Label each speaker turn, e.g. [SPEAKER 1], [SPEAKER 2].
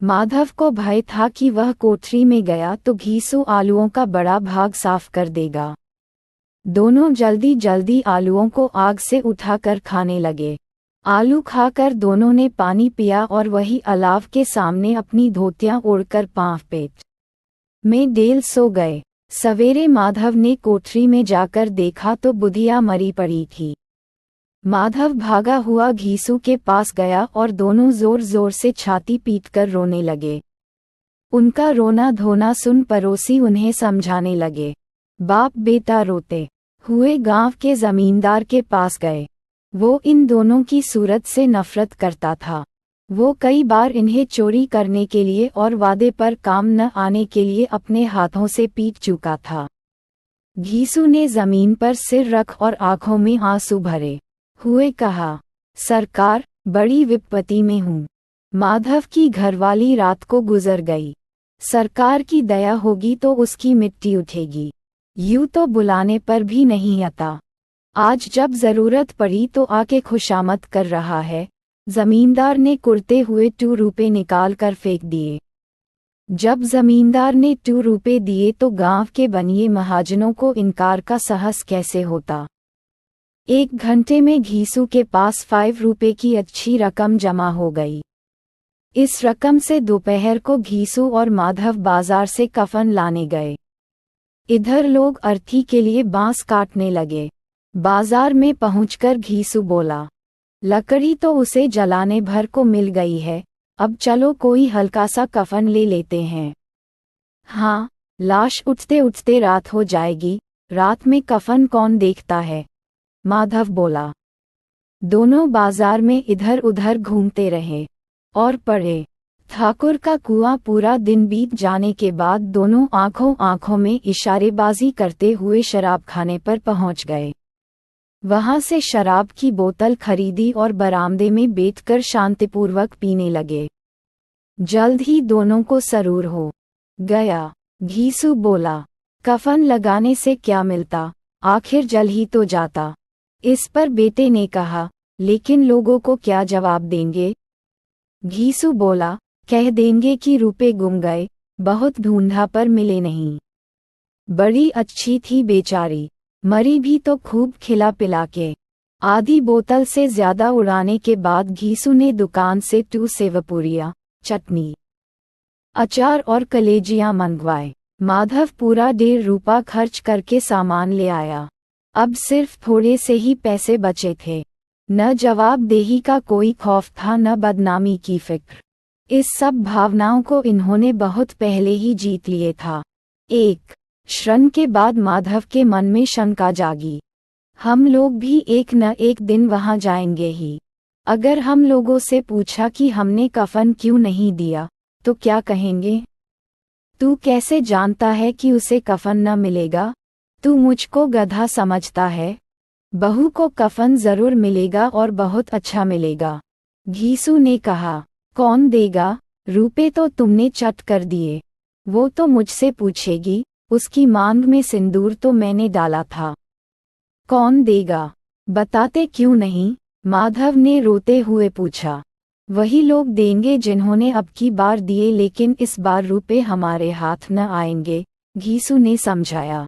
[SPEAKER 1] माधव को भय था कि वह कोठरी में गया तो घीसू आलुओं का बड़ा भाग साफ कर देगा। दोनों जल्दी जल्दी आलुओं को आग से उठाकर खाने लगे। आलू खाकर दोनों ने पानी पिया और वही अलाव के सामने अपनी धोतियां ओढ़कर पांव पेट में डेल सो गए। सवेरे माधव ने कोठरी में जाकर देखा तो बुधिया मरी पड़ी थी। माधव भागा हुआ घीसू के पास गया और दोनों जोर जोर से छाती पीटकर रोने लगे। उनका रोना धोना सुन पड़ोसी उन्हें समझाने लगे। बाप बेटा रोते हुए गांव के जमींदार के पास गए। वो इन दोनों की सूरत से नफरत करता था। वो कई बार इन्हें चोरी करने के लिए और वादे पर काम न आने के लिए अपने हाथों से पीट चुका था। घीसू ने जमीन पर सिर रख और आंखों में आंसू भरे हुए कहा, सरकार, बड़ी विपत्ति में हूँ। माधव की घरवाली रात को गुजर गई। सरकार की दया होगी तो उसकी मिट्टी उठेगी। यूं तो बुलाने पर भी नहीं आता। आज जब जरूरत पड़ी तो आके खुशामद कर रहा है। जमींदार ने कुर्ते हुए 2 रुपए निकाल कर फेंक दिए। जब जमींदार ने 2 रुपए दिए तो गांव के बनिए महाजनों को इनकार का साहस कैसे होता। 1 घंटे में घीसू के पास 5 रुपए की अच्छी रकम जमा हो गई। इस रकम से दोपहर को घीसू और माधव बाजार से कफन लाने गए। इधर लोग अर्थी के लिए बांस काटने लगे। बाजार में पहुंचकर घीसू बोला, लकड़ी तो उसे जलाने भर को मिल गई है, अब चलो कोई हल्का सा कफन ले लेते हैं। हाँ, लाश उठते उठते रात हो जाएगी, रात में कफन कौन देखता है, माधव बोला। दोनों बाजार में इधर उधर घूमते रहे और पढ़े। ठाकुर का कुआं पूरा दिन बीत जाने के बाद दोनों आंखों आंखों में इशारेबाजी करते हुए शराब खाने पर पहुंच गए। वहां से शराब की बोतल खरीदी और बरामदे में बैठकर शांतिपूर्वक पीने लगे। जल्द ही दोनों को सरूर हो गया। घीसू बोला, कफन लगाने से क्या मिलता, आखिर जल ही तो जाता। इस पर बेटे ने कहा, लेकिन लोगों को क्या जवाब देंगे। घीसू बोला, कह देंगे कि रुपए गुम गए, बहुत ढूंढा पर मिले नहीं। बड़ी अच्छी थी बेचारी, मरी भी तो खूब खिला पिला के। आधी बोतल से ज्यादा उड़ाने के बाद घीसू ने दुकान से 2 सेवपुरियां, चटनी, अचार और कलेजियां मंगवाए। माधव पूरा 1.5 रुपया खर्च करके सामान ले आया। अब सिर्फ थोड़े से ही पैसे बचे थे। न जवाबदेही का कोई खौफ था, न बदनामी की फिक्र। इस सब भावनाओं को इन्होंने बहुत पहले ही जीत लिए था। एक क्षण के बाद माधव के मन में शंका जागी। हम लोग भी एक न एक दिन वहां जाएंगे ही। अगर हम लोगों से पूछा कि हमने कफन क्यों नहीं दिया, तो क्या कहेंगे। तू कैसे जानता है कि उसे कफन न मिलेगा। तू मुझको गधा समझता है। बहू को कफन जरूर मिलेगा और बहुत अच्छा मिलेगा। घीसू ने कहा, कौन देगा, रुपए तो तुमने चट कर दिए। वो तो मुझसे पूछेगी, उसकी मांग में सिंदूर तो मैंने डाला था। कौन देगा, बताते क्यों नहीं, माधव ने रोते हुए पूछा। वही लोग देंगे जिन्होंने अब की बार दिए, लेकिन इस बार रुपए हमारे हाथ न आएंगे, घीसू ने समझाया।